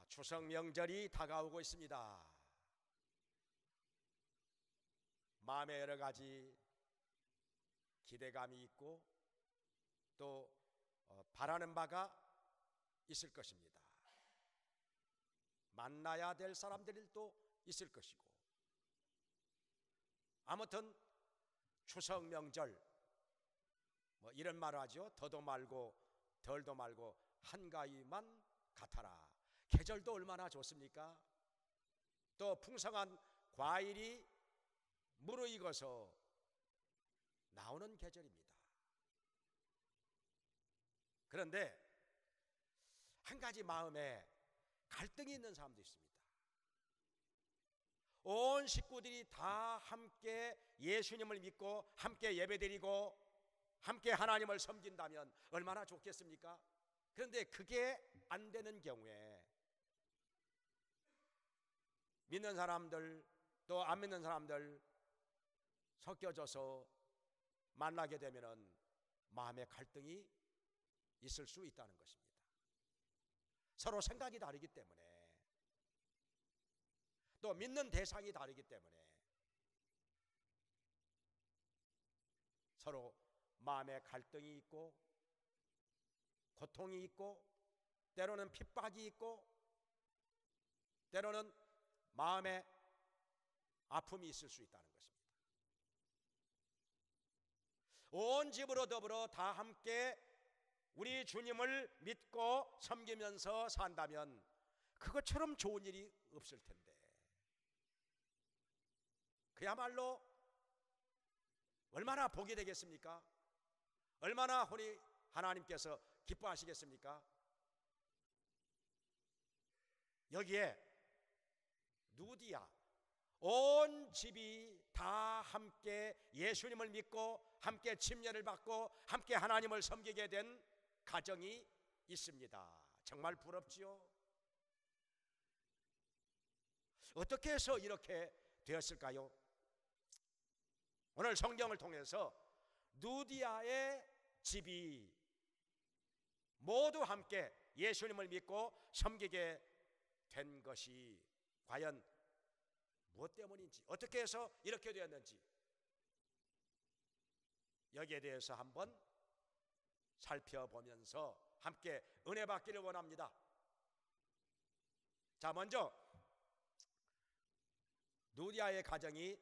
추석 명절이 다가오고 있습니다. 마음에 여러 가지 기대감이 있고 또 바라는 바가 있을 것입니다. 만나야 될 사람들도 있을 것이고, 아무튼 추석 명절 이런 말을 하죠. 더도 말고 덜도 말고 한가위만 같아라. 계절도 얼마나 좋습니까? 또 풍성한 과일이 무르익어서 나오는 계절입니다. 그런데 한 가지 마음에 갈등이 있는 사람도 있습니다. 온 식구들이 다 함께 예수님을 믿고 함께 예배드리고 함께 하나님을 섬긴다면 얼마나 좋겠습니까? 그런데 그게 안 되는 경우에 믿는 사람들 또 안 믿는 사람들 섞여져서 만나게 되면 마음의 갈등이 있을 수 있다는 것입니다. 서로 생각이 다르기 때문에, 또 믿는 대상이 다르기 때문에 서로 마음의 갈등이 있고 고통이 있고 때로는 핍박이 있고 때로는 마음에 아픔이 있을 수 있다는 것입니다. 온 집으로 더불어 다 함께 우리 주님을 믿고 섬기면서 산다면 그것처럼 좋은 일이 없을 텐데, 그야말로 얼마나 복이 되겠습니까? 얼마나 우리 하나님께서 기뻐하시겠습니까? 여기에 누디야, 온 집이 다 함께 예수님을 믿고 함께 침례를 받고 함께 하나님을 섬기게 된 가정이 있습니다. 정말 부럽지요? 어떻게 해서 이렇게 되었을까요? 오늘 성경을 통해서 누디아의 집이 모두 함께 예수님을 믿고 섬기게 된 것이 과연 무엇 때문인지, 어떻게 해서 이렇게 되었는지 여기에 대해서 한번 살펴보면서 함께 은혜 받기를 원합니다. 자, 먼저 누디아의 가정이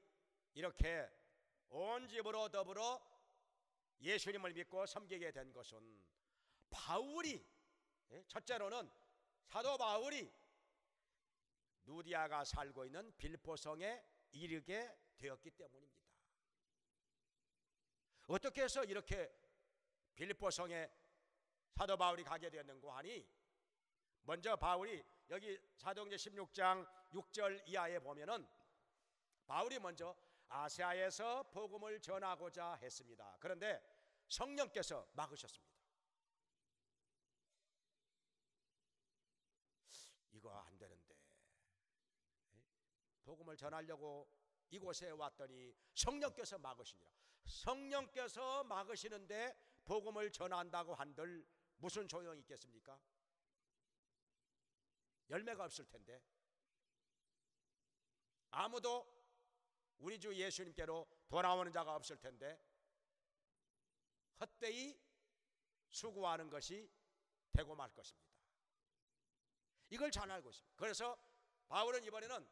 이렇게 온 집으로 더불어 예수님을 믿고 섬기게 된 것은 바울이, 첫째로는 사도 바울이 누디아가 살고 있는 빌보성에 이르게 되었기 때문입니다. 어떻게 해서 이렇게 빌보성에 사도 바울이 가게 되었는고 하니, 먼저 바울이 여기 사도행전 16장 6절 이하에 보면은 바울이 먼저 아시아에서 복음을 전하고자 했습니다. 그런데 성령께서 막으셨습니다. 이거 안 되는데, 복음을 전하려고 이곳에 왔더니 성령께서 막으시니라. 성령께서 막으시는데 복음을 전한다고 한들 무슨 소용이 있겠습니까? 열매가 없을 텐데, 아무도 우리 주 예수님께로 돌아오는 자가 없을 텐데 헛되이 수고하는 것이 되고 말 것입니다. 이걸 잘 알고 있습니다. 그래서 바울은 이번에는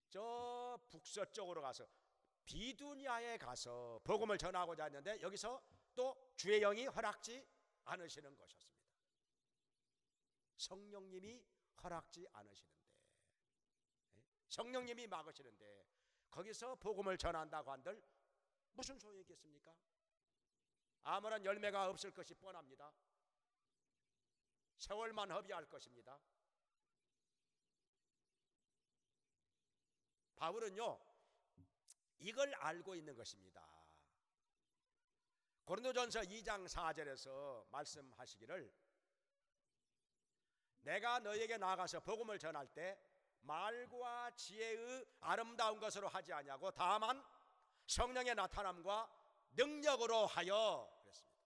저 북서쪽으로 가서 비두니아에 가서 복음을 전하고자 했는데, 여기서 또 주의 영이 허락지 않으시는 것이었습니다. 성령님이 허락지 않으시는데, 성령님이 막으시는데 거기서 복음을 전한다고 한들 무슨 소용이 있겠습니까? 아무런 열매가 없을 것이 뻔합니다. 세월만 허비할 것입니다. 바울은요, 이걸 알고 있는 것입니다. 고린도전서 2장 4절에서 말씀하시기를, 내가 너에게 나가서 복음을 전할 때 말과 지혜의 아름다운 것으로 하지 아니하고 다만 성령의 나타남과 능력으로 하여 그랬습니다.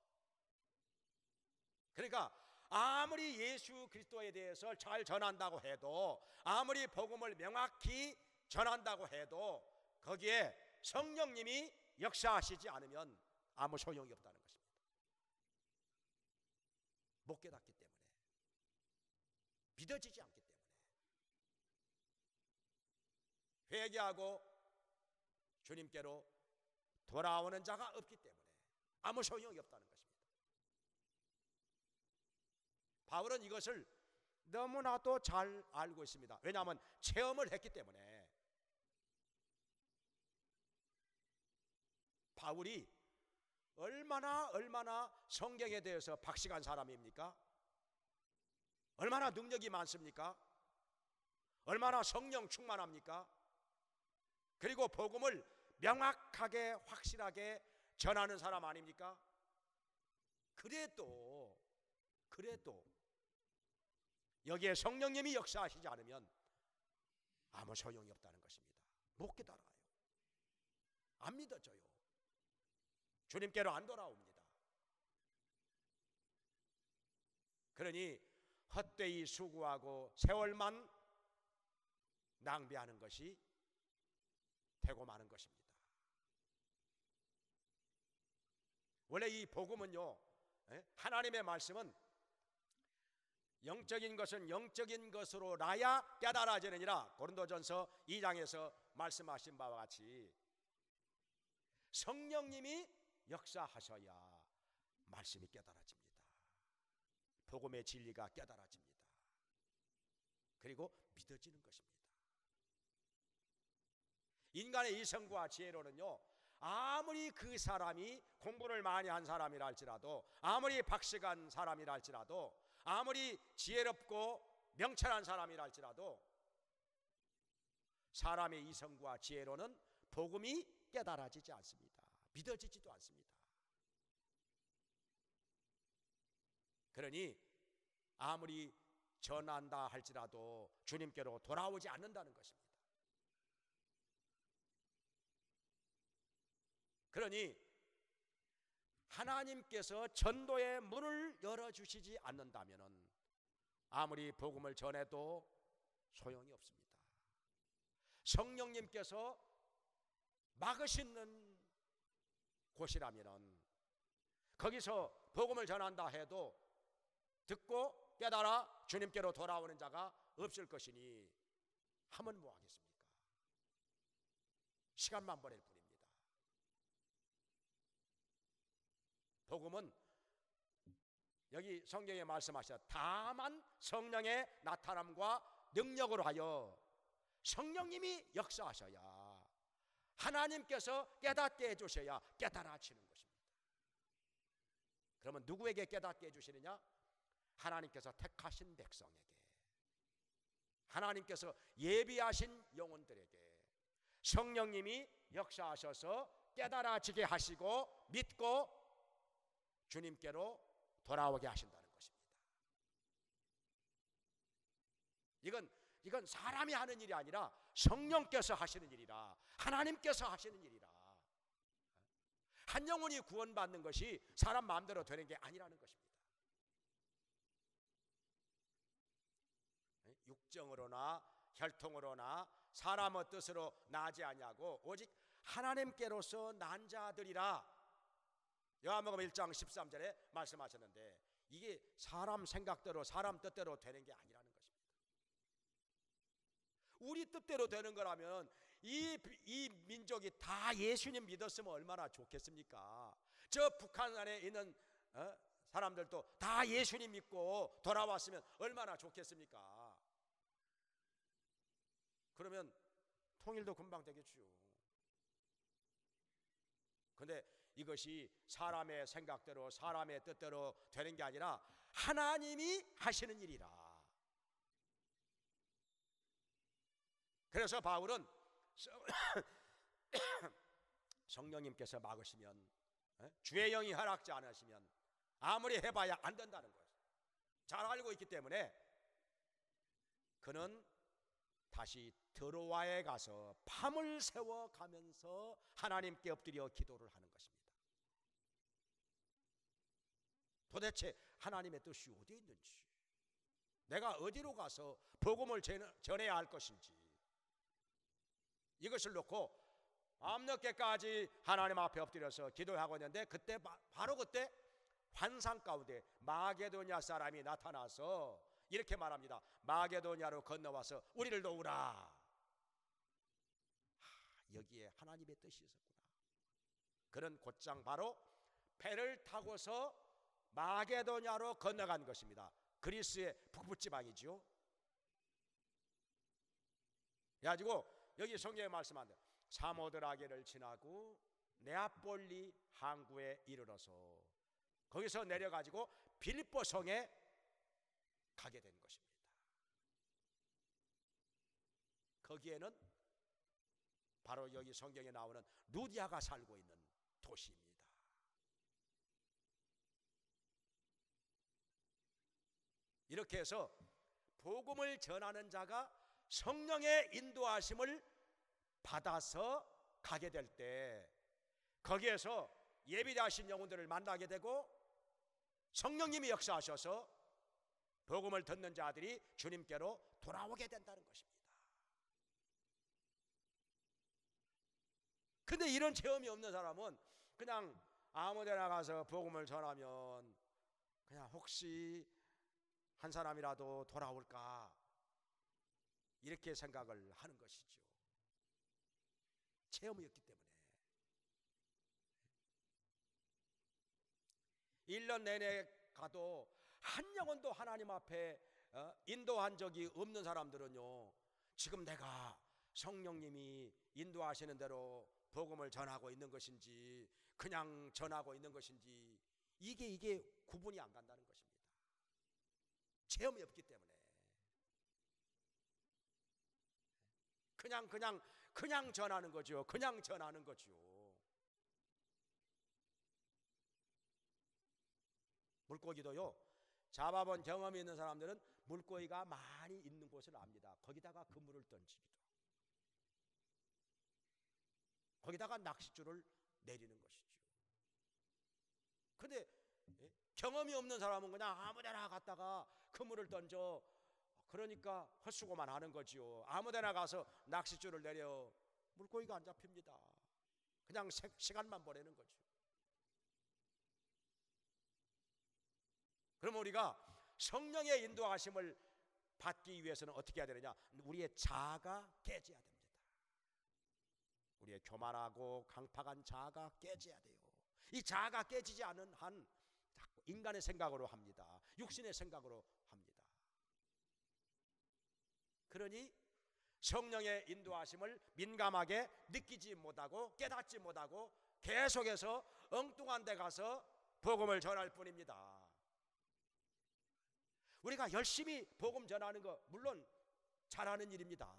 그러니까 아무리 예수 그리스도에 대해서 잘 전한다고 해도, 아무리 복음을 명확히 전한다고 해도 거기에 성령님이 역사하시지 않으면 아무 소용이 없다는 것입니다. 못 깨닫기 때문에, 믿어지지 않기 때문에, 회개하고 주님께로 돌아오는 자가 없기 때문에 아무 소용이 없다는 것입니다. 바울은 이것을 너무나도 잘 알고 있습니다. 왜냐하면 체험을 했기 때문에. 바울이 얼마나 성경에 대해서 박식한 사람입니까? 얼마나 능력이 많습니까? 얼마나 성령 충만합니까? 그리고 복음을 명확하게 확실하게 전하는 사람 아닙니까? 그래도 여기에 성령님이 역사하시지 않으면 아무 소용이 없다는 것입니다. 못 깨달아요. 안 믿어져요. 주님께로 안 돌아옵니다. 그러니 헛되이 수고하고 세월만 낭비하는 것이 되고 마는 것입니다. 원래 이 복음은요, 하나님의 말씀은 영적인 것은 영적인 것으로 나야 깨달아지느니라, 고린도전서 2장에서 말씀하신 바와 같이 성령님이 역사하셔야 말씀이 깨달아집니다. 복음의 진리가 깨달아집니다. 그리고 믿어지는 것입니다. 인간의 이성과 지혜로는요, 아무리 그 사람이 공부를 많이 한 사람이라 할지라도, 아무리 박식한 사람이라 할지라도, 아무리 지혜롭고 명철한 사람이라 할지라도 사람의 이성과 지혜로는 복음이 깨달아지지 않습니다. 믿어지지도 않습니다. 그러니 아무리 전한다 할지라도 주님께로 돌아오지 않는다는 것입니다. 그러니 하나님께서 전도의 문을 열어주시지 않는다면 아무리 복음을 전해도 소용이 없습니다. 성령님께서 막으시는 곳이라면 거기서 복음을 전한다 해도 듣고 깨달아 주님께로 돌아오는 자가 없을 것이니 하면 뭐하겠습니까? 시간만 보낼 뿐입니다. 복음은 여기 성경에 말씀하셨 다만 성령의 나타남과 능력으로 하여 성령님이 역사하셔야, 하나님께서 깨닫게 해주셔야 깨달아지는 것입니다. 그러면 누구에게 깨닫게 해주시느냐? 하나님께서 택하신 백성에게, 하나님께서 예비하신 영혼들에게 성령님이 역사하셔서 깨달아지게 하시고 믿고 주님께로 돌아오게 하신다는 것입니다. 이건 사람이 하는 일이 아니라 성령께서 하시는 일이라, 하나님께서 하시는 일이라. 한 영혼이 구원받는 것이 사람 마음대로 되는 게 아니라는 것입니다. 육정으로나 혈통으로나 사람의 뜻으로 나지 아니하고 오직 하나님께로서 난 자들이라, 요한복음 1장 13절에 말씀하셨는데, 이게 사람 생각대로 사람 뜻대로 되는 게 아니라는 것입니다. 우리 뜻대로 되는 거라면 이 민족이 다 예수님 믿었으면 얼마나 좋겠습니까? 저 북한 안에 있는 사람들도 다 예수님 믿고 돌아왔으면 얼마나 좋겠습니까? 그러면 통일도 금방 되겠죠. 그런데 이것이 사람의 생각대로 사람의 뜻대로 되는 게 아니라 하나님이 하시는 일이라. 그래서 바울은 성령님께서 막으시면, 주의 영이 허락지 않으시면 아무리 해봐야 안 된다는 거예요. 잘 알고 있기 때문에 그는 다시 드로아에 가서 밤을 새워 가면서 하나님께 엎드려 기도를 하는 것입니다. 도대체 하나님의 뜻이 어디에 있는지, 내가 어디로 가서 복음을 전해야 할 것인지, 이것을 놓고 밤늦게까지 하나님 앞에 엎드려서 기도하고 있는데, 그때 바로 그때 환상 가운데 마게도냐 사람이 나타나서 이렇게 말합니다. 마게도냐로 건너와서 우리를 도우라. 여기에 하나님의 뜻이 있었구나. 그는 곧장 바로 배를 타고서 마게도냐로 건너간 것입니다. 그리스의 북부지방이죠. 그래가지고 여기 성경에 말씀한대, 사모드라게를 지나고 네아폴리 항구에 이르러서 거기서 내려가지고 빌립보 성에 가게 된 것입니다. 거기에는 바로 여기 성경에 나오는 루디아가 살고 있는 도시입니다. 이렇게 해서 복음을 전하는 자가 성령의 인도하심을 받아서 가게 될 때 거기에서 예비하신 영혼들을 만나게 되고 성령님이 역사하셔서 복음을 듣는 자들이 주님께로 돌아오게 된다는 것입니다. 근데 이런 체험이 없는 사람은 그냥 아무 데나 가서 복음을 전하면 그냥 혹시 한 사람이라도 돌아올까 이렇게 생각을 하는 것이죠. 체험이 없기 때문에. 1년 내내 가도 한 영혼도 하나님 앞에 인도한 적이 없는 사람들은요, 지금 내가 성령님이 인도하시는 대로 복음을 전하고 있는 것인지 그냥 전하고 있는 것인지 이게 구분이 안 간다는 것입니다. 체험이 없기 때문에. 그냥 전하는 거죠. 그냥 전하는 거죠. 물고기도요, 잡아본 경험이 있는 사람들은 물고기가 많이 있는 곳을 압니다. 거기다가 그물을 던지기도, 거기다가 낚싯줄을 내리는 것이죠. 근데 경험이 없는 사람은 그냥 아무데나 갔다가 그물을 던져, 그러니까 헛수고만 하는 거지요. 아무데나 가서 낚싯줄을 내려 물고기가 안 잡힙니다. 그냥 시간만 보내는 거죠. 그럼 우리가 성령의 인도하심을 받기 위해서는 어떻게 해야 되느냐? 우리의 자아가 깨져야 됩니다. 우리의 교만하고 강팍한 자아가 깨져야 돼요. 이 자아가 깨지지 않은 한 자꾸 인간의 생각으로 합니다. 육신의 생각으로 합니다. 그러니 성령의 인도하심을 민감하게 느끼지 못하고 깨닫지 못하고 계속해서 엉뚱한 데 가서 복음을 전할 뿐입니다. 우리가 열심히 복음 전하는 거 물론 잘하는 일입니다.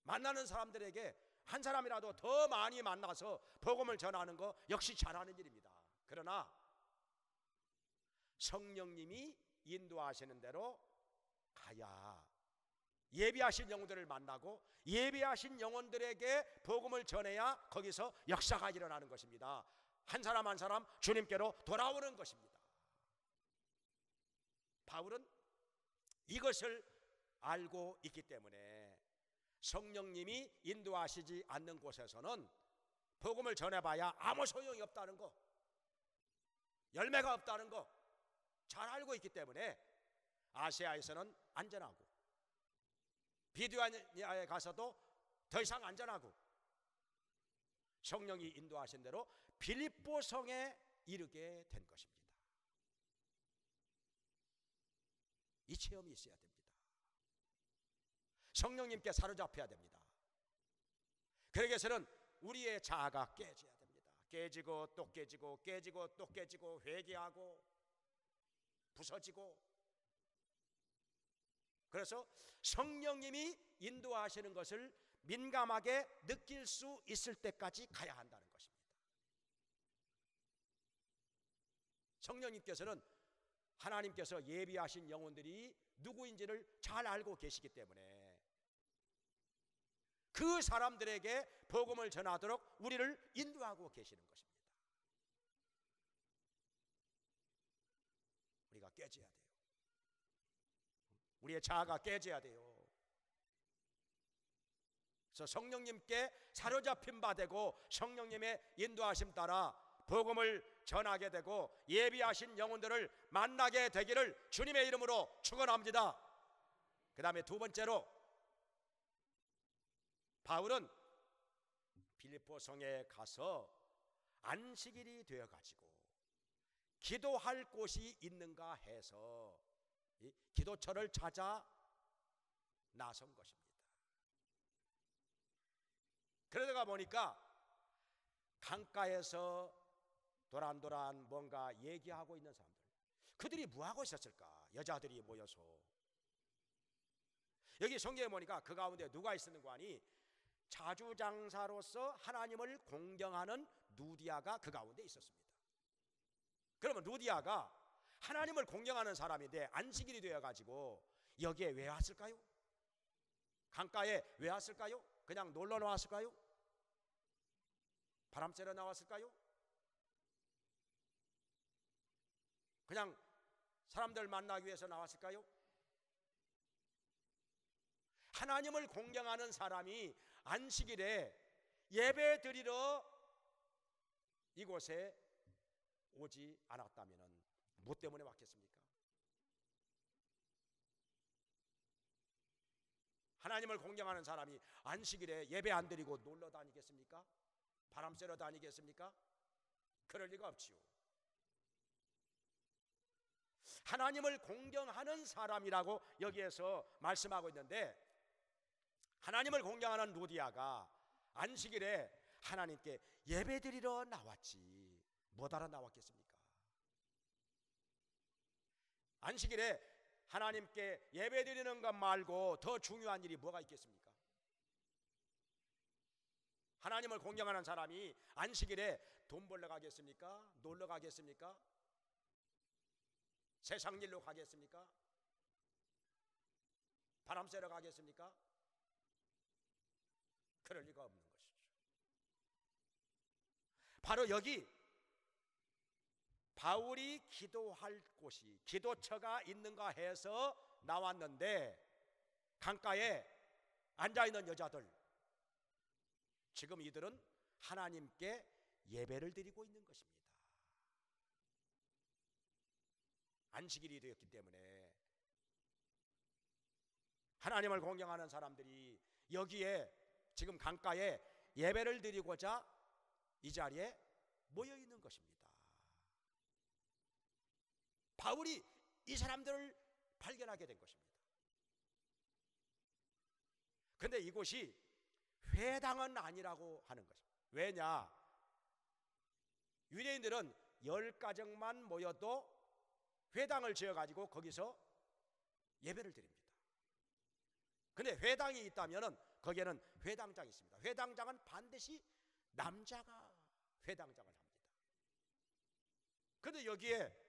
만나는 사람들에게 한 사람이라도 더 많이 만나서 복음을 전하는 거 역시 잘하는 일입니다. 그러나 성령님이 인도하시는 대로 가야 예비하신 영혼들을 만나고 예비하신 영혼들에게 복음을 전해야 거기서 역사가 일어나는 것입니다. 한 사람 한 사람 주님께로 돌아오는 것입니다. 바울은 이것을 알고 있기 때문에 성령님이 인도하시지 않는 곳에서는 복음을 전해봐야 아무 소용이 없다는 거, 열매가 없다는 거 잘 알고 있기 때문에 아시아에서는 안전하고 비두니아에 가서도 더 이상 안전하고 성령이 인도하신 대로 빌립보 성에 이르게 된 것입니다. 이 체험이 있어야 됩니다. 성령님께 사로잡혀야 됩니다. 그러기 위해서는 우리의 자아가 깨져야 됩니다. 깨지고 또 깨지고 깨지고 또 깨지고 회개하고 부서지고, 그래서 성령님이 인도하시는 것을 민감하게 느낄 수 있을 때까지 가야 한다는 것입니다. 성령님께서는 하나님께서 예비하신 영혼들이 누구인지를 잘 알고 계시기 때문에 그 사람들에게 복음을 전하도록 우리를 인도하고 계시는 것입니다. 깨져야 돼요. 우리의 자아가 깨져야 돼요. 그래서 성령님께 사로잡힌 바 되고 성령님의 인도하심 따라 복음을 전하게 되고 예비하신 영혼들을 만나게 되기를 주님의 이름으로 축원합니다. 그 다음에 두 번째로 바울은 빌립보 성에 가서 안식일이 되어가지고 기도할 곳이 있는가 해서 이 기도처를 찾아 나선 것입니다. 그러다가 보니까 강가에서 도란도란 뭔가 얘기하고 있는 사람들, 그들이 뭐하고 있었을까? 여자들이 모여서. 여기 성경에 보니까 그 가운데 누가 있었는가 하니 자주장사로서 하나님을 공경하는 누디아가 그 가운데 있었습니다. 그러면 누디아가 하나님을 공경하는 사람인데 안식일이 되어가지고 여기에 왜 왔을까요? 강가에 왜 왔을까요? 그냥 놀러 나왔을까요? 바람 쐬러 나왔을까요? 그냥 사람들 만나기 위해서 나왔을까요? 하나님을 공경하는 사람이 안식일에 예배 드리러 이곳에 오지 않았다면 뭐 때문에 왔겠습니까? 하나님을 공경하는 사람이 안식일에 예배 안 드리고 놀러 다니겠습니까? 바람 쐬러 다니겠습니까? 그럴 리가 없지요. 하나님을 공경하는 사람이라고 여기에서 말씀하고 있는데, 하나님을 공경하는 루디아가 안식일에 하나님께 예배드리러 나왔지 뭐하러 나왔겠습니까? 안식일에 하나님께 예배드리는 것 말고 더 중요한 일이 뭐가 있겠습니까? 하나님을 공경하는 사람이 안식일에 돈 벌러 가겠습니까? 놀러 가겠습니까? 세상 일로 가겠습니까? 바람 쐬러 가겠습니까? 그럴 리가 없는 것이죠. 바로 여기 바울이 기도할 곳이 기도처가 있는가 해서 나왔는데, 강가에 앉아있는 여자들, 지금 이들은 하나님께 예배를 드리고 있는 것입니다. 안식일이 되었기 때문에 하나님을 공경하는 사람들이 여기에 지금 강가에 예배를 드리고자 이 자리에 모여 있는 것입니다. 바울이 이 사람들을 발견하게 된 것입니다. 그런데 이곳이 회당은 아니라고 하는 것입니다. 왜냐? 유대인들은 10가정만 모여도 회당을 지어가지고 거기서 예배를 드립니다. 근데 회당이 있다면 거기에는 회당장이 있습니다. 회당장은 반드시 남자가 회당장을 합니다. 그런데 여기에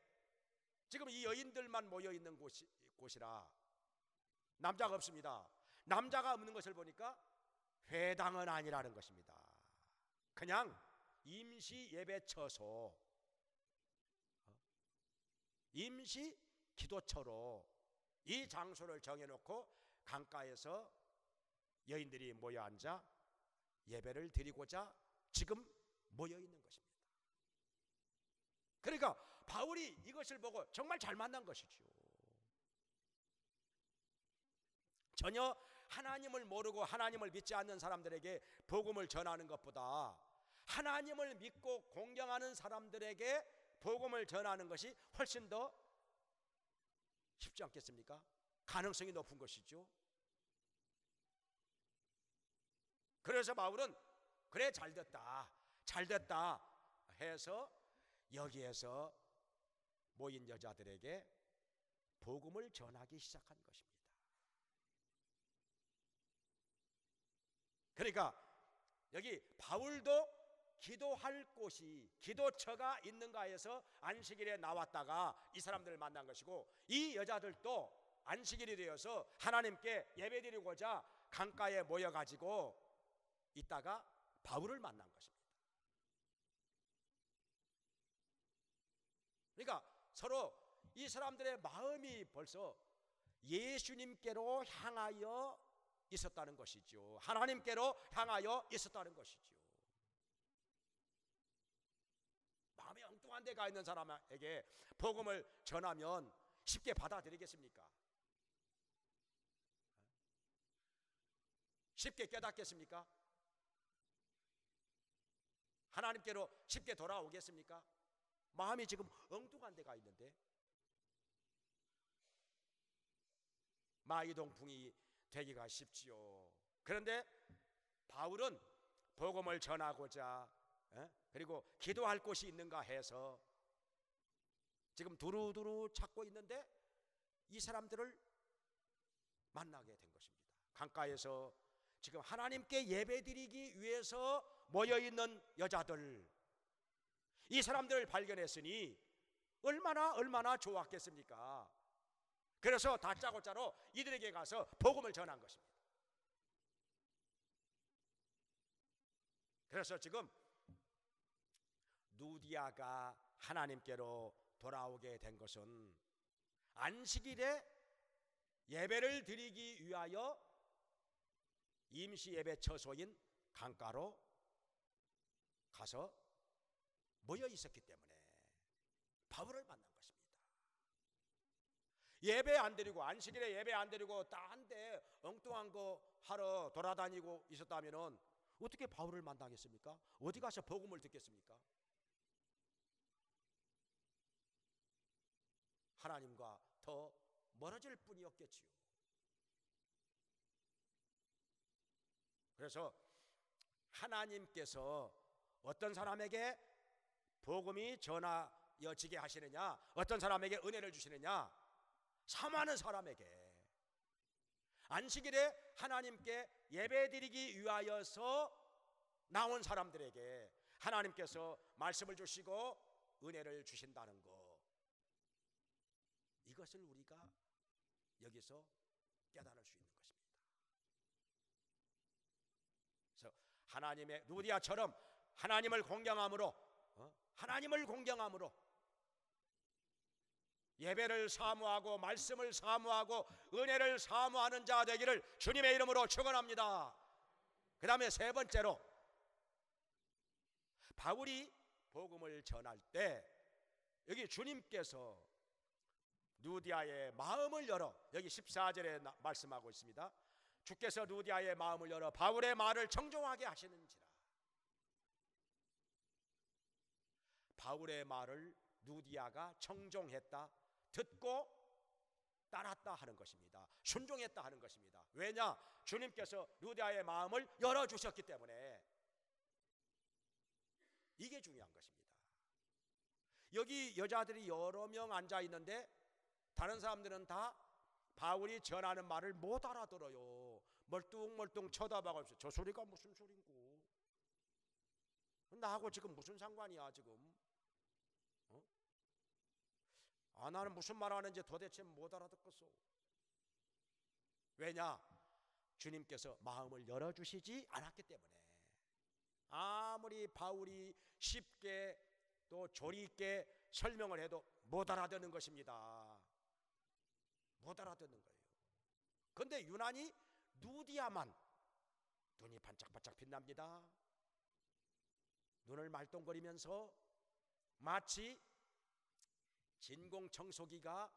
지금 이 여인들만 모여 있는 곳이라 남자가 없습니다. 남자가 없는 것을 보니까 회당은 아니라는 것입니다. 그냥 임시 예배처소, 임시 기도처로 이 장소를 정해놓고 강가에서 여인들이 모여 앉아 예배를 드리고자 지금 모여 있는 것입니다. 그러니까 바울이 이것을 보고 정말 잘 만난 것이죠. 전혀 하나님을 모르고 하나님을 믿지 않는 사람들에게 복음을 전하는 것보다 하나님을 믿고 공경하는 사람들에게 복음을 전하는 것이 훨씬 더 쉽지 않겠습니까? 가능성이 높은 것이죠. 그래서 바울은 그래 잘됐다 해서 여기에서 모인 여자들에게 복음을 전하기 시작한 것입니다. 그러니까 여기 바울도 기도할 곳이 기도처가 있는가 해서 안식일에 나왔다가 이 사람들을 만난 것이고, 이 여자들도 안식일이 되어서 하나님께 예배드리고자 강가에 모여가지고 있다가 바울을 만난 것입니다. 그러니까 서로 이 사람들의 마음이 벌써 예수님께로 향하여 있었다는 것이죠. 하나님께로 향하여 있었다는 것이죠. 마음이 엉뚱한 데 가 있는 사람에게 복음을 전하면 쉽게 받아들이겠습니까? 쉽게 깨닫겠습니까? 하나님께로 쉽게 돌아오겠습니까? 마음이 지금 엉뚱한 데가 있는데 마이동풍이 되기가 쉽지요. 그런데 바울은 복음을 전하고자 그리고 기도할 곳이 있는가 해서 지금 두루두루 찾고 있는데 이 사람들을 만나게 된 것입니다. 강가에서 지금 하나님께 예배드리기 위해서 모여있는 여자들, 이 사람들을 발견했으니 얼마나 좋았겠습니까? 그래서 다짜고짜로 이들에게 가서 복음을 전한 것입니다. 그래서 지금 누디아가 하나님께로 돌아오게 된 것은 안식일에 예배를 드리기 위하여 임시 예배 처소인 강가로 가서 모여 있었기 때문에 바울을 만난 것입니다. 예배 안 드리고 안식일에 예배 안 드리고 딴 데 엉뚱한 거 하러 돌아다니고 있었다면은 어떻게 바울을 만나겠습니까? 어디 가서 복음을 듣겠습니까? 하나님과 더 멀어질 뿐이었겠지요. 그래서 하나님께서 어떤 사람에게 복음이 전하여지게 하시느냐, 어떤 사람에게 은혜를 주시느냐, 사모하는 사람에게, 안식일에 하나님께 예배드리기 위하여서 나온 사람들에게 하나님께서 말씀을 주시고 은혜를 주신다는 것, 이것을 우리가 여기서 깨달을 수 있는 것입니다. 그래서 하나님의 누디아처럼 하나님을 공경함으로 예배를 사모하고 말씀을 사모하고 은혜를 사모하는 자 되기를 주님의 이름으로 축원합니다. 그 다음에 세 번째로, 바울이 복음을 전할 때 여기 주님께서 누디아의 마음을 열어, 여기 14절에 말씀하고 있습니다. 주께서 누디아의 마음을 열어 바울의 말을 청종하게 하시는지라. 바울의 말을 누디아가 청종했다, 듣고 따랐다 하는 것입니다. 순종했다 하는 것입니다. 왜냐? 주님께서 누디아의 마음을 열어주셨기 때문에. 이게 중요한 것입니다. 여기 여자들이 여러 명 앉아 있는데 다른 사람들은 다 바울이 전하는 말을 못 알아들어요. 멀뚱멀뚱 쳐다봐고 있어요. 저 소리가 무슨 소린고? 나하고 지금 무슨 상관이야 지금? 나는 무슨 말 하는지 도대체 못 알아듣겠어. 왜냐? 주님께서 마음을 열어주시지 않았기 때문에. 아무리 바울이 쉽게 또 조리 있게 설명을 해도 못 알아듣는 것입니다. 못 알아듣는 거예요. 그런데 유난히 누디아만 눈이 반짝반짝 빛납니다. 눈을 말똥거리면서 마치 진공청소기가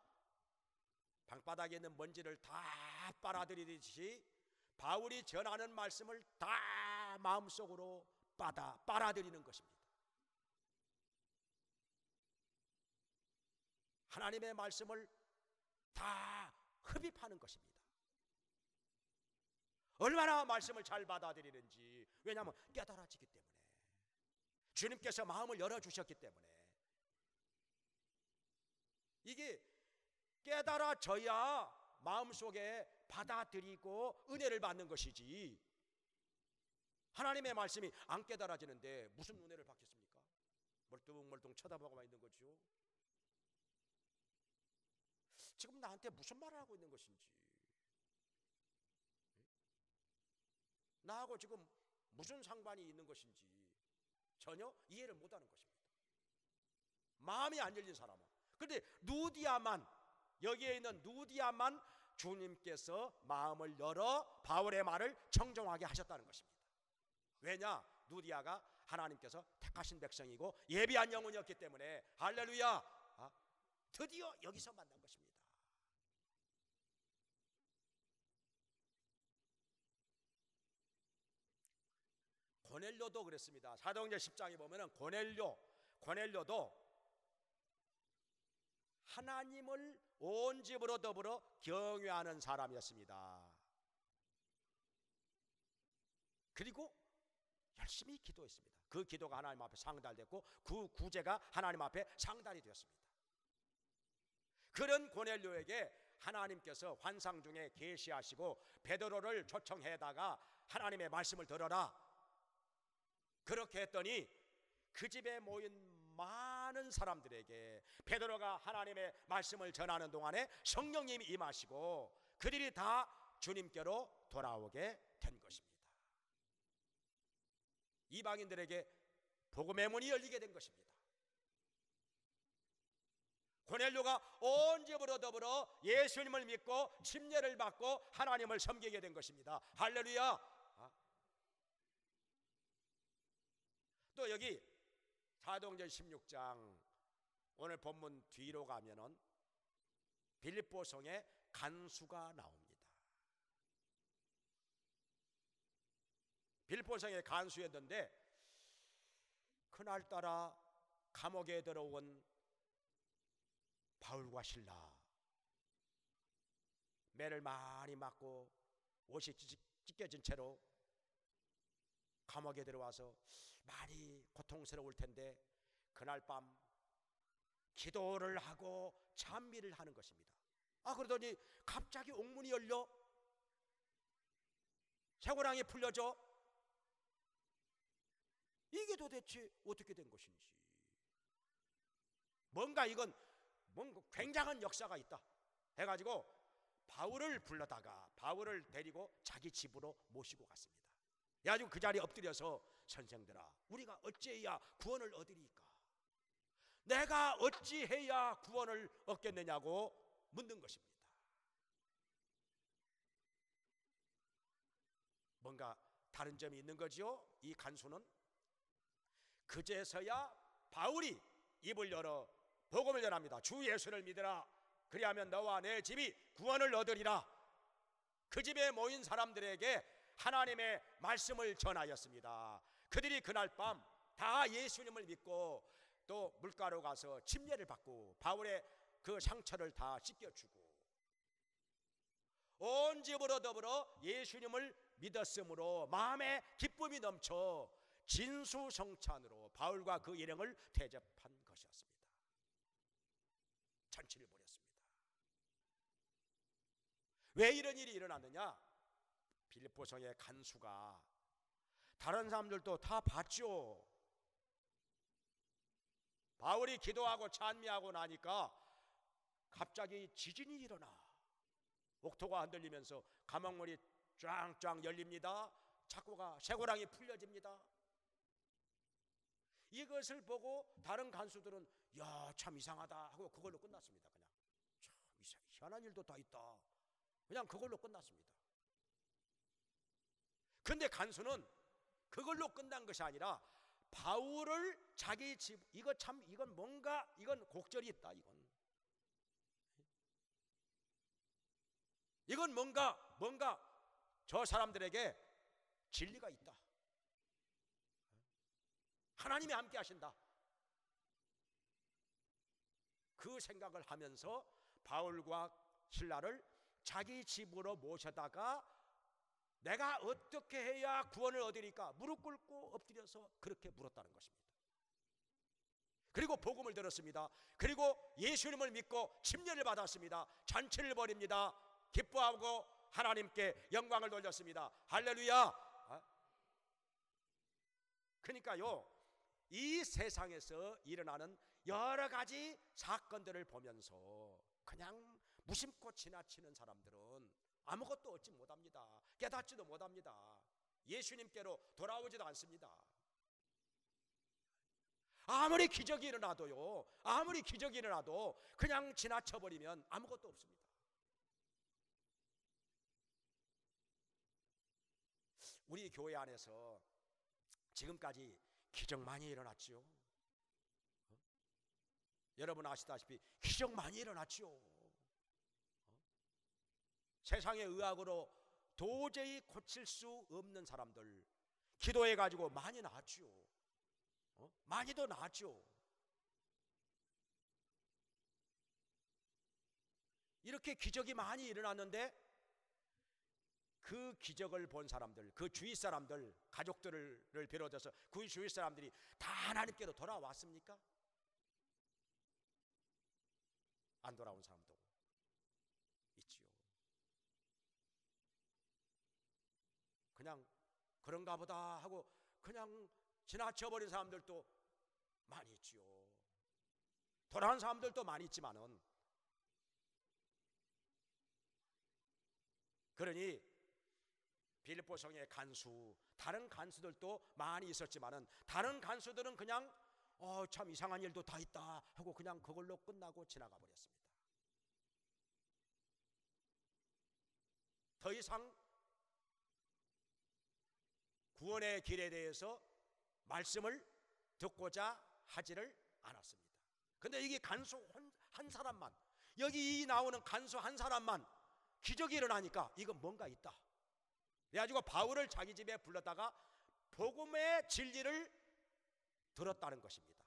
방바닥에 있는 먼지를 다 빨아들이듯이 바울이 전하는 말씀을 다 마음속으로 빨아들이는 것입니다. 하나님의 말씀을 다 흡입하는 것입니다. 얼마나 말씀을 잘 받아들이는지. 왜냐하면 깨달아지기 때문에, 주님께서 마음을 열어주셨기 때문에. 이게 깨달아져야 마음속에 받아들이고 은혜를 받는 것이지, 하나님의 말씀이 안 깨달아지는데 무슨 은혜를 받겠습니까? 멀뚱멀뚱 쳐다보고만 있는 거죠. 지금 나한테 무슨 말을 하고 있는 것인지, 나하고 지금 무슨 상관이 있는 것인지 전혀 이해를 못하는 것입니다. 마음이 안 열린 사람은. 그런데 누디아만, 여기에 있는 누디아만 주님께서 마음을 열어 바울의 말을 청종하게 하셨다는 것입니다. 왜냐? 누디아가 하나님께서 택하신 백성이고 예비한 영혼이었기 때문에. 할렐루야. 드디어 여기서 만난 것입니다. 고넬료도 그랬습니다. 사도행전 10장에 보면은 고넬료도 하나님을 온 집으로 더불어 경외하는 사람이었습니다. 그리고 열심히 기도했습니다. 그 기도가 하나님 앞에 상달됐고 그 구제가 하나님 앞에 상달이 되었습니다. 그런 고넬료에게 하나님께서 환상 중에 계시하시고 베드로를 초청해다가 하나님의 말씀을 들어라, 그렇게 했더니 그 집에 모인 많은 사람들에게 베드로가 하나님의 말씀을 전하는 동안에 성령님이 임하시고 그들이 다 주님께로 돌아오게 된 것입니다. 이방인들에게 복음의 문이 열리게 된 것입니다. 고넬료가 온 집으로 더불어 예수님을 믿고 침례를 받고 하나님을 섬기게 된 것입니다. 할렐루야. 또 여기 사도행전 16장 오늘 본문 뒤로 가면은 빌립보 성에 간수가 나옵니다. 빌립보 성에 간수였는데 그날따라 감옥에 들어온 바울과 실라, 매를 많이 맞고 옷이 찢겨진 채로 감옥에 들어와서 많이 고통스러울 텐데 그날 밤 기도를 하고 찬미를 하는 것입니다. 그러더니 갑자기 옥문이 열려 쇠고랑이 풀려져. 이게 도대체 어떻게 된 것인지, 뭔가 이건 뭔가 굉장한 역사가 있다 해가지고 바울을 불러다가 바울을 데리고 자기 집으로 모시고 갔습니다. 그래가지고 그 자리에 엎드려서 선생들아, 우리가 어찌해야 구원을 얻으리까? 내가 어찌해야 구원을 얻겠느냐고 묻는 것입니다. 뭔가 다른 점이 있는 거지요. 이 간수는 그제서야 바울이 입을 열어 복음을 전합니다. 주 예수를 믿으라. 그리하면 너와 내 집이 구원을 얻으리라. 그 집에 모인 사람들에게 하나님의 말씀을 전하였습니다. 그들이 그날 밤 다 예수님을 믿고 또 물가로 가서 침례를 받고 바울의 그 상처를 다 씻겨주고 온 집으로 더불어 예수님을 믿었으므로 마음에 기쁨이 넘쳐 진수성찬으로 바울과 그 일행을 대접한 것이었습니다. 잔치를 벌였습니다. 왜 이런 일이 일어났느냐? 빌립보 성의 간수가 다른 사람들도 다 봤죠. 바울이 기도하고 찬미하고 나니까 갑자기 지진이 일어나 옥토가 흔들리면서 감옥문이 쫙쫙 열립니다. 창고가 쇠고랑이 풀려집니다. 이것을 보고 다른 간수들은 야, 참 이상하다 하고 그걸로 끝났습니다. 그냥 참 희한한 일도 다 있다, 그냥 그걸로 끝났습니다. 근데 간수는 그걸로 끝난 것이 아니라 바울을 자기 집, 이건 뭔가, 이건 곡절이 있다, 이건 뭔가 저 사람들에게 진리가 있다, 하나님이 함께 하신다, 그 생각을 하면서 바울과 실라를 자기 집으로 모셔다가 내가 어떻게 해야 구원을 얻으리까 무릎 꿇고 엎드려서 그렇게 물었다는 것입니다. 그리고 복음을 들었습니다. 그리고 예수님을 믿고 침례를 받았습니다. 잔치를 벌입니다. 기뻐하고 하나님께 영광을 돌렸습니다. 할렐루야. 그러니까요, 이 세상에서 일어나는 여러 가지 사건들을 보면서 그냥 무심코 지나치는 사람들은 아무것도 얻지 못합니다. 깨닫지도 못합니다. 예수님께로 돌아오지도 않습니다. 아무리 기적이 일어나도요, 아무리 기적이 일어나도 그냥 지나쳐버리면 아무것도 없습니다. 우리 교회 안에서 지금까지 기적 많이 일어났지요. 여러분 아시다시피 기적 많이 일어났지요. 세상의 의학으로 도저히 고칠 수 없는 사람들 기도해 가지고 많이 나았지요. 많이도 나았죠. 이렇게 기적이 많이 일어났는데 그 기적을 본 사람들, 그 주위 사람들, 가족들을 비롯해서 그 주위 사람들이 다 하나님께로 돌아왔습니까? 안 돌아온 사람도 있지요. 그냥 그런가 보다 하고 그냥 지나쳐버린 사람들도 많이 있지요. 돌아온 사람들도 많이 있지만은, 그러니 빌립보 성의 간수, 다른 간수들도 많이 있었지만은 다른 간수들은 그냥 참 이상한 일도 다 있다 하고 그냥 그걸로 끝나고 지나가 버렸습니다. 더 이상 구원의 길에 대해서 말씀을 듣고자 하지를 않았습니다. 근데 이게 간수 한 사람만, 여기 나오는 간수 한 사람만 기적이 일어나니까 이건 뭔가 있다. 그래가지고 바울을 자기 집에 불렀다가 복음의 진리를 들었다는 것입니다.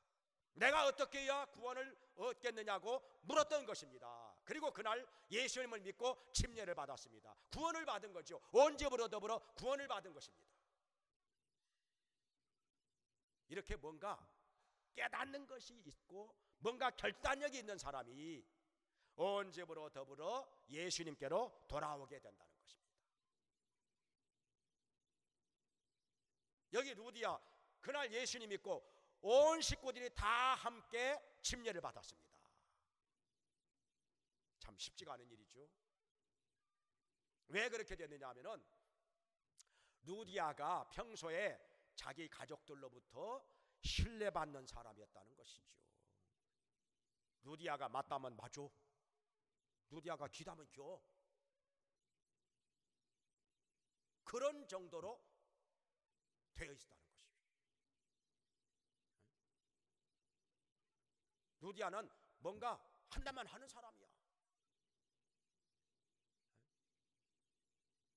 내가 어떻게 해야 구원을 얻겠느냐고 물었던 것입니다. 그리고 그날 예수님을 믿고 침례를 받았습니다. 구원을 받은 거죠. 언제부터 더불어 구원을 받은 것입니다. 이렇게 뭔가 깨닫는 것이 있고 뭔가 결단력이 있는 사람이 언제부터 더불어 예수님께로 돌아오게 된다는 것입니다. 여기 루디아, 그날 예수님 믿고 온 식구들이 다 함께 침례를 받았습니다. 참 쉽지가 않은 일이죠. 왜 그렇게 됐느냐 하면은 루디아가 평소에 자기 가족들로부터 신뢰받는 사람이었다는 것이죠. 루디아가 맞다면 맞아, 루디아가 기다면 겨, 그런 정도로 되어 있었다는 것이죠. 루디아는 뭔가 한다면 하는 사람이야.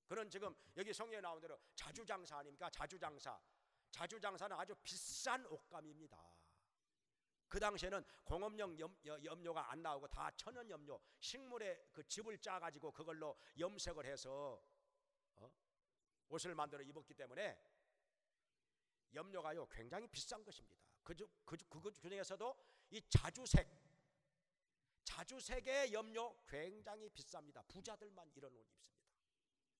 그런 지금 여기 성경에 나온 대로 자주장사 아닙니까? 자주장사. 자주장사는 아주 비싼 옷감입니다. 그 당시에는 공업용 염료가 안 나오고 다 천연염료, 식물의 그 즙을 짜가지고 그걸로 염색을 해서 옷을 만들어 입었기 때문에 염료가요 굉장히 비싼 것입니다. 그 중에서도 이 자주색의 염료 굉장히 비쌉니다. 부자들만 이런 옷 입습니다.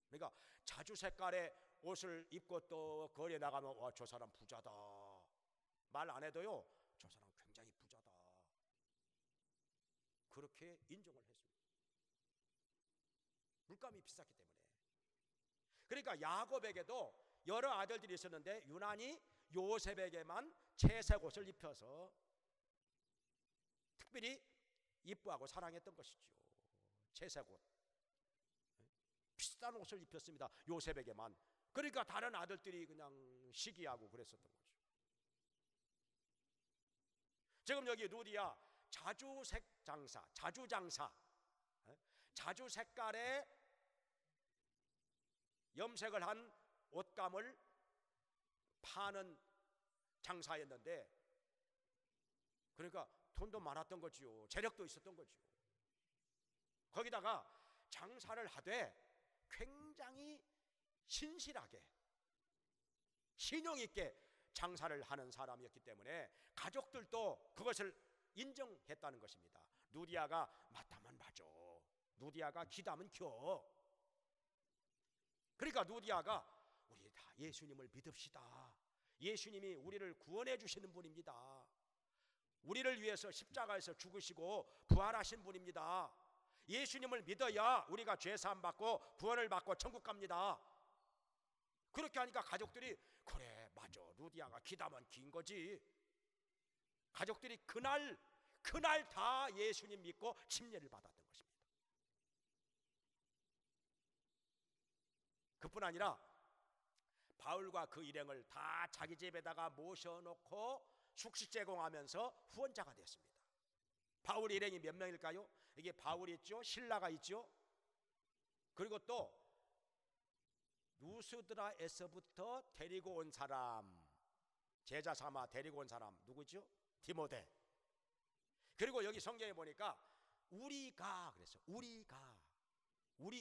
그러니까 자주 색깔의 옷을 입고 또 거리에 나가면 저 사람 부자다 말 안 해도요 저 사람 굉장히 부자다 그렇게 인정을 했습니다. 물감이 비쌌기 때문에. 그러니까 야곱에게도 여러 아들들이 있었는데 유난히 요셉에게만 채색 옷을 입혀서 특별히 이뻐하고 사랑했던 것이죠. 채색 옷, 비싼 옷을 입혔습니다. 요셉에게만. 그러니까 다른 아들들이 그냥 시기하고 그랬었던 거죠. 지금 여기 루디아 자주장사, 자주 색깔의 염색을 한 옷감을 파는 장사였는데, 그러니까 돈도 많았던 거지요. 재력도 있었던 거지요. 거기다가 장사를 하되 굉장히 신실하게 신용 있게 장사를 하는 사람이었기 때문에 가족들도 그것을 인정했다는 것입니다. 루디아가 맞다면 맞아, 루디아가 기다면 겨. 그러니까 루디아가 우리 다 예수님을 믿읍시다. 예수님이 우리를 구원해 주시는 분입니다. 우리를 위해서 십자가에서 죽으시고 부활하신 분입니다. 예수님을 믿어야 우리가 죄사함 받고 구원을 받고 천국 갑니다. 그렇게 하니까 가족들이 그래 맞아, 루디아가 기다면 긴 거지. 가족들이 그날 다 예수님 믿고 침례를 받았던 것입니다. 그뿐 아니라 바울과 그 일행을 다 자기 집에다가 모셔놓고 숙식 제공하면서 후원자가 됐습니다. 바울 일행이 몇 명일까요? 이게 바울이 있죠, 실라가 있죠, 그리고 또 루스드라에서부터 데리고 온 사람, 제자 삼아 데리고 온 사람 누구죠? 디모데. 그리고 여기 성경에 보니까 우리가 그랬어요.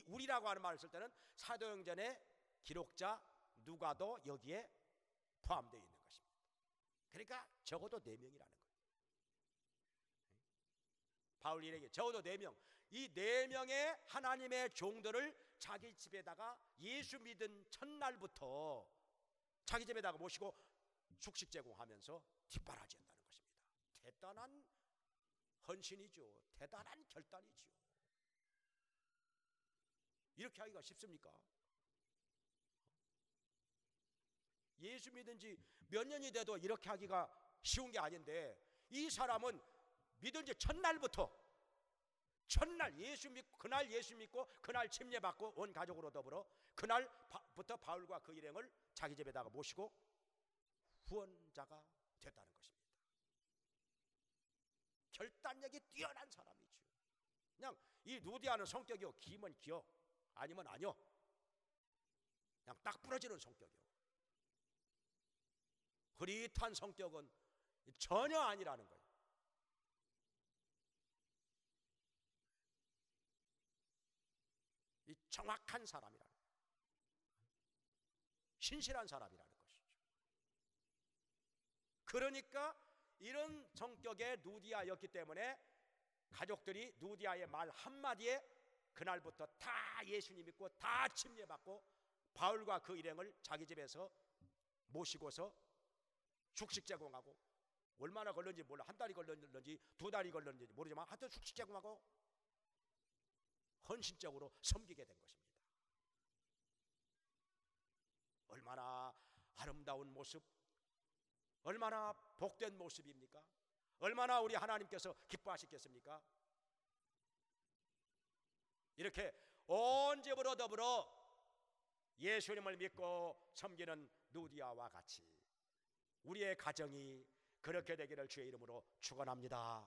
우리라고 하는 말을 쓸 때는 사도행전의 기록자 누가도 여기에 포함되어 있는 것입니다. 그러니까 적어도 4명이라는 거예요. 바울 일행이 적어도 4명, 이 4명의 하나님의 종들을 자기 집에다가 예수 믿은 첫날부터 자기 집에다가 모시고 숙식 제공하면서 뒷바라지한다는 것입니다. 대단한 헌신이죠. 대단한 결단이죠. 이렇게 하기가 쉽습니까? 예수 믿은 지 몇 년이 돼도 이렇게 하기가 쉬운 게 아닌데, 이 사람은 믿은 지 첫날부터, 첫날 예수 믿고, 그날 예수 믿고 그날 침례 받고 온 가족으로 더불어 그날부터 바울과 그 일행을 자기 집에다가 모시고 후원자가 됐다는 것입니다. 결단력이 뛰어난 사람이죠. 그냥 이 루디아는 성격이요, 기면 기요, 아니면 아니요, 그냥 딱 부러지는 성격이요. 흐릿한 성격은 전혀 아니라는 거예요. 이 정확한 사람이라는 거예요. 신실한 사람이라는 것이죠. 그러니까 이런 성격의 누디아였기 때문에 가족들이 누디아의 말 한마디에 그날부터 다 예수님 믿고 다 침례받고 바울과 그 일행을 자기 집에서 모시고서 숙식 제공하고, 얼마나 걸렸는지 몰라, 한 달이 걸렸는지 2달이 걸렸는지 모르지만 하여튼 숙식 제공하고 헌신적으로 섬기게 된 것입니다. 얼마나 아름다운 모습, 얼마나 복된 모습입니까? 얼마나 우리 하나님께서 기뻐하시겠습니까? 이렇게 온 집으로 더불어 예수님을 믿고 섬기는 누디아와 같이 우리의 가정이 그렇게 되기를 주의 이름으로 축원합니다.